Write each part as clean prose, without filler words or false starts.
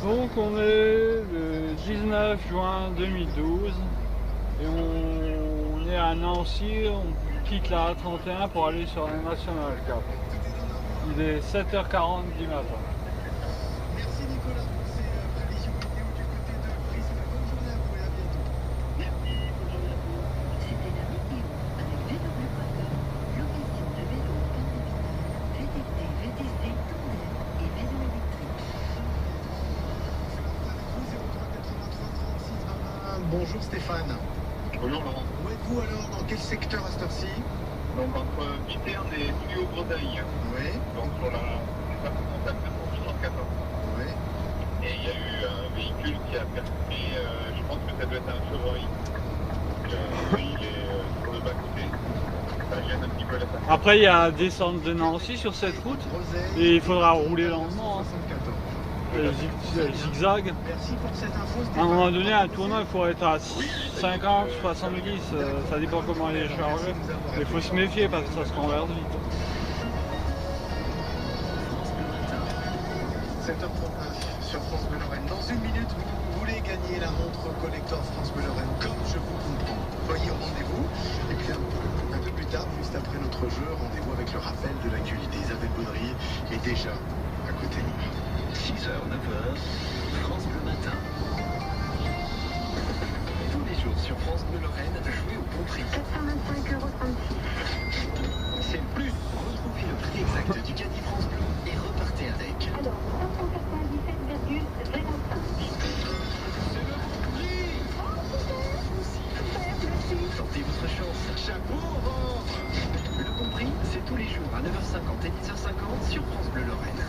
Donc on est le 19 juin 2012 et on est à Nancy, on quitte la A31 pour aller sur la National 4. Il est 7h40 du matin. Merci Nicolas pour ces prévisions météo du côté de Brisbane. Bonne journée à vous et à bientôt. Merci, bonne journée à vous. C'était la météo avec VW.com, location de vélos international, VTT, VTC, tandem et vélo électrique. Bonjour Stéphane. Bonjour Laurent. Où êtes-vous alors? Dans quel secteur à cette heure-ci? Donc entre Viberne et Tuyau-Bretagne, Oui, donc sur la contact de 174. oui. Et il y a eu un véhicule qui a percuté, je pense que ça doit être un chevreuil. Oui, il est sur le bas-côté. Ça gêne un petit peu la sortie. Après il y a la descente de Nancy sur cette route et il faudra rouler lentement, hein. 74. Zigzag. Merci pour cette info À un Stéphane. moment donné, un tournant, il faut être à 50, 70, ça dépend comment il est chargé. Il faut se méfier parce que ça se renverse vite. 7h39 sur France Bleu Lorraine. Dans une minute, vous voulez gagner la montre collector France Bleu Lorraine, comme je vous comprends. Veuillez au rendez-vous. Et puis un peu plus tard, juste après notre jeu, rendez-vous avec le rappel de l'actualité. Isabelle Baudrier est déjà à côté de nous. 6h, 9h, France Bleu Matin. Tous les jours sur France Bleu Lorraine, jouez au bon prix. 425,36 €. C'est le plus. Retrouvez le prix exact du caddie France Bleu et repartez avec. Alors, 597,05 €. Tentez votre chance. Chapeau au ventre. Le bon prix, c'est tous les jours à 9h50 et 10h50 sur France Bleu Lorraine.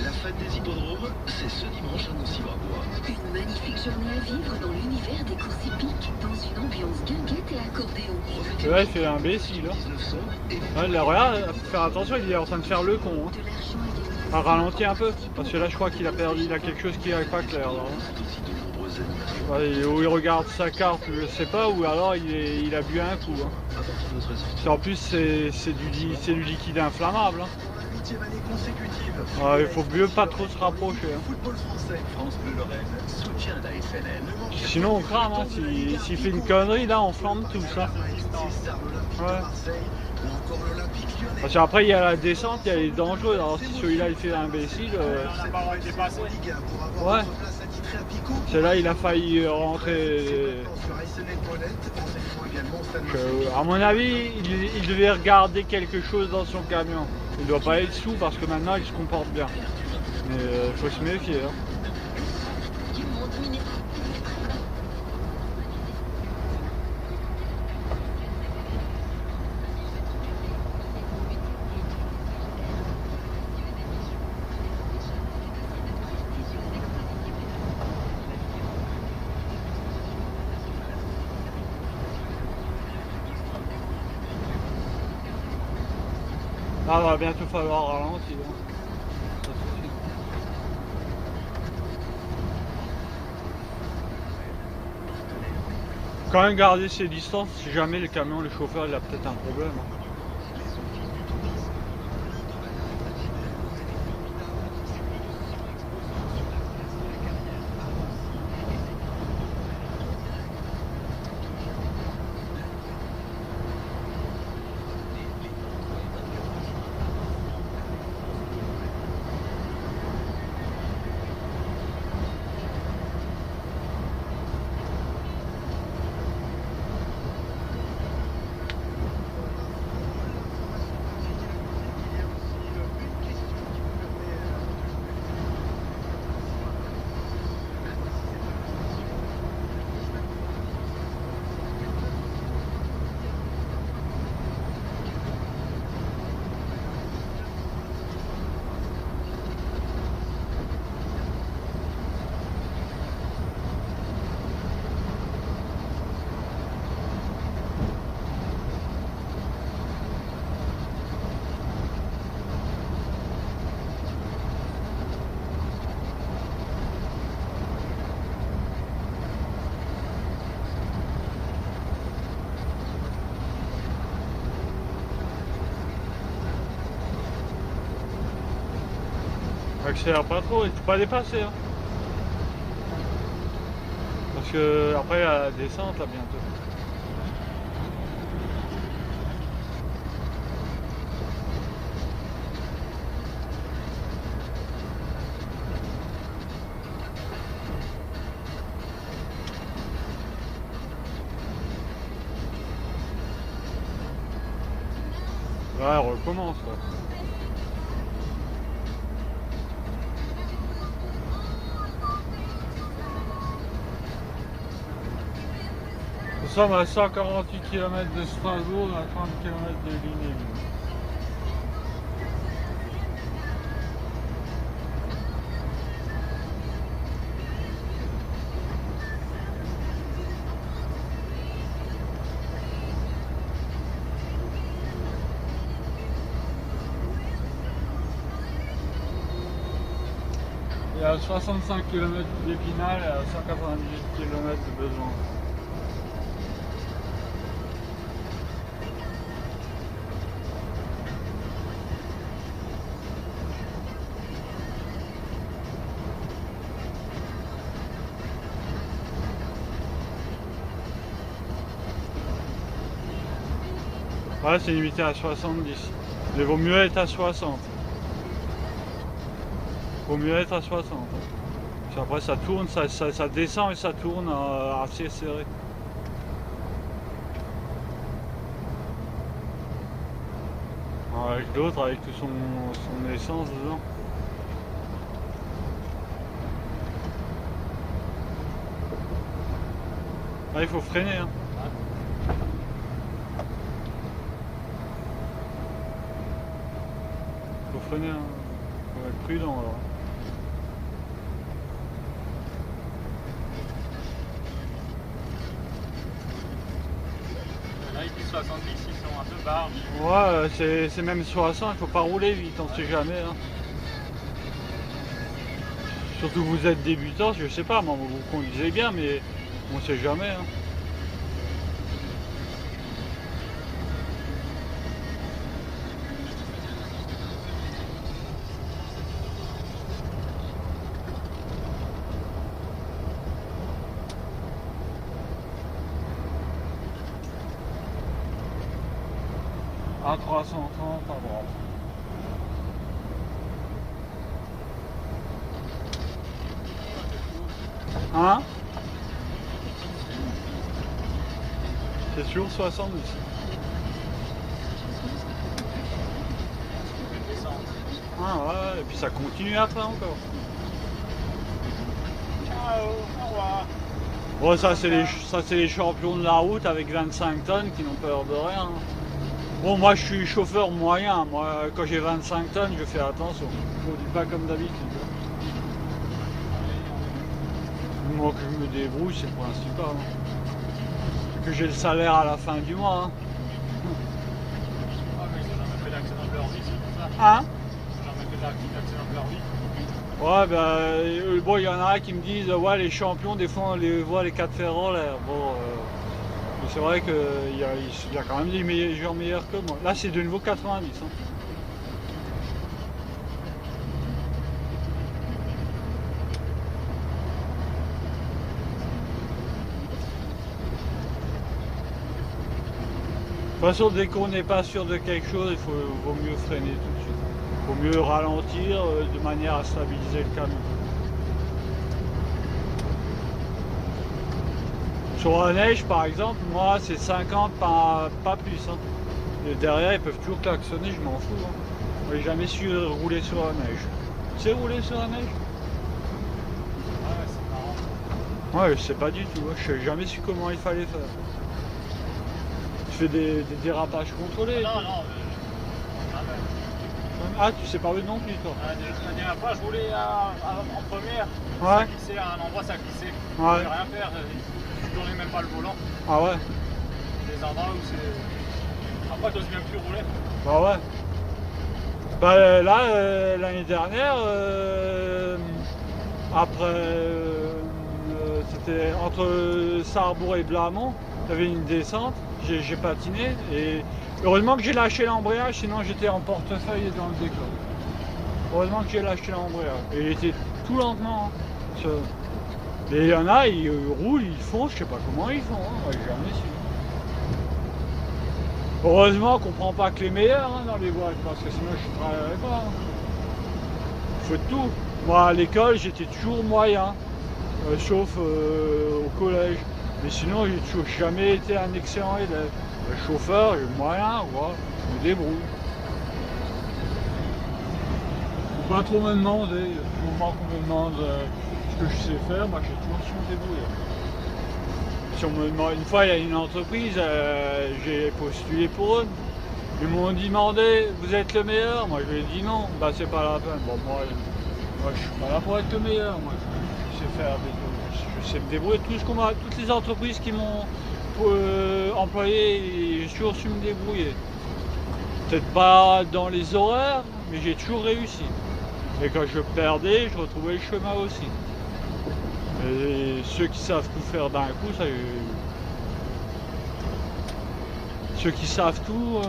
La fête des hippodromes, c'est ce dimanche à Nancy-Barbois. Une magnifique journée à vivre dans l'univers des courses hippiques, dans une ambiance guinguette et accordéon. Et là, il fait imbécile. Hein. 1900 et Ouais, là, regarde, faut faire attention, il est en train de faire le con. Hein. De l'argent à gagner. Ah, ralentit un peu, parce que là, je crois qu'il a perdu, il a quelque chose qui n'est pas clair. Là, hein. c'est aussi de nombreuses animations. Ouais, ou il regarde sa carte, je sais pas, ou alors il a bu un coup. Hein. À partir de notre sortie. En plus, c'est du liquide inflammable. Hein. Pour la 8e année consécutive. Ouais, il faut mieux pas trop se rapprocher. Hein. Football français. France Bleu Lorraine soutient la FNL. Ne manquez Sinon, on pas crame. Hein. S'il fait une connerie, là, on flambe tout ça. L'Olympique de Ouais. Marseille ou encore l'Olympique Lyonnais. Parce qu'après, il y a la descente, il y a les dangereux. Alors, si celui-là, il fait l'imbécile, Ligue 1 pour avoir Ouais. votre place attitrée à Pico. celui-là, il a failli rentrer. Sur ASNL.net, renseignements également au stade Marseille. À mon avis, il devait regarder quelque chose dans son camion. Il doit pas être sous parce que maintenant, il se comporte bien. Mais il faut se méfier. Hein. Ah, va bientôt falloir ralentir. Hein. Ça suffit. Quand même garder ses distances, si jamais le camion, le chauffeur, il a peut-être un problème. Hein. Accélère pas trop, il faut pas dépasser. Hein. Parce que après il y a la descente là bientôt. Là, elle recommence. Quoi. Nous sommes à 148 km de Strasbourg, à 30 km de Lunéville. Et à 65 km d'Épinal et à 198 km de Besançon. Ouais, c'est limité à 70. Mais vaut mieux être à 60. Vaut mieux être à 60. Parce qu'après ça tourne, ça descend et ça tourne assez serré. Avec l'autre, avec tout son essence dedans. Ah, il faut freiner. Hein. Faut freiner. Hein. Faut être prudent alors. Là, ils disent 70, ils sont un peu barges. Ouais, c'est même 60, il faut pas rouler vite, on sait jamais. Hein. Surtout que vous êtes débutant, je sais pas, moi, vous conduisez bien, mais on sait jamais. Hein. À 330 à droite. Hein? C'est toujours 70. Ah ouais, et puis ça continue après encore. Ciao, au revoir. Bon, ça c'est les champions de la route avec 25 tonnes qui n'ont peur de rien. Bon, moi je suis chauffeur moyen, moi quand j'ai 25 tonnes je fais attention. Je ne conduis pas comme d'habitude. Moi que je me débrouille, c'est le principal. Hein. Que j'ai le salaire à la fin du mois. Hein. Ah, mais ils ont jamais fait l'accident de leur vie, c'est pour ça. Hein? Ils ont jamais fait l'accident de leur vie. Ouais, ben, bon, il y en a qui me disent, ouais, les champions, des fois, on les voit les 4 fers en l'air. Bon, mais c'est vrai qu'il y a quand même des gens meilleurs que moi. Là, c'est de nouveau 90. Hein. De toute façon, dès qu'on n'est pas sûr de quelque chose, vaut mieux freiner tout de suite. Il vaut mieux ralentir de manière à stabiliser le camion. Sur la neige, par exemple, moi, c'est 50, pas plus. Hein. Et derrière, ils peuvent toujours klaxonner, je m'en fous. Hein. Moi, j'ai jamais su rouler sur la neige. Tu sais rouler sur la neige? Ouais, c'est marrant. Ouais, je sais pas du tout. Hein. Je sais jamais su comment il fallait faire. Je fais des dérapages contrôlés. Non, non, Ah, tu sais pas où non plus, toi? la dernière fois, je roulais en première. Ouais. Ça glissait à un endroit, ça glissait. Je Ouais. pouvais rien faire. Je tournais même pas le volant. Ah ouais? Des endroits où c'est. Après, j'ose même plus rouler. Bah ouais. Bah là, l'année dernière, après, c'était entre Sarrebourg et Blamont, il y avait une descente, j'ai patiné et heureusement que j'ai lâché l'embrayage, sinon j'étais en portefeuille et dans le décor. Heureusement que j'ai lâché l'embrayage. Et il était tout lentement. Hein. Et il y en a, ils roulent, ils font, je sais pas comment ils font, hein. Moi, j'ai jamais su. Heureusement qu'on prend pas que les meilleurs hein, dans les boîtes, parce que sinon je ne travaillerais pas. Hein. Faut de tout. Moi à l'école j'étais toujours moyen, sauf au collège. Mais sinon j'ai toujours jamais été un excellent élève. Le chauffeur, j'ai moyen, quoi. Je me débrouille. Faut pas trop me demander. Du moment qu'on me demande ce que je sais faire, moi j'ai toujours su me débrouiller. Si on me demande, une fois il y a une entreprise, j'ai postulé pour eux. Ils m'ont demandé, vous êtes le meilleur? Moi je lui ai dit non, bah c'est pas la peine. Bon moi je suis pas là pour être le meilleur, moi je sais faire je sais me débrouiller. Toutes les entreprises qui m'ont employé, j'ai toujours su me débrouiller. Peut-être pas dans les horaires, mais j'ai toujours réussi. Et quand je perdais, je retrouvais le chemin aussi. Et ceux qui savent tout faire d'un coup, ça. Ceux qui savent tout,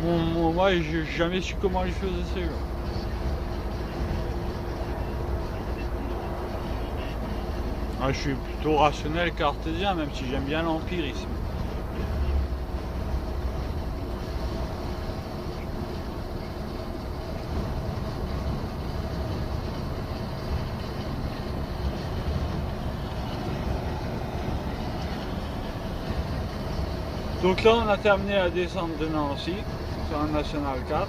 moi j'ai jamais su comment ils faisaient ces gens. Je suis plutôt rationnel cartésien, même si j'aime bien l'empirisme. Donc là on a terminé la descente de Nancy, sur un National 4.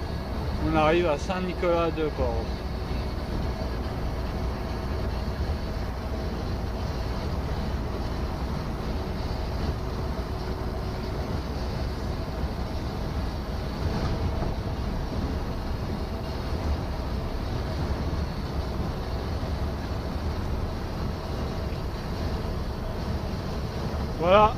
On arrive à Saint-Nicolas-de-Port. Voilà.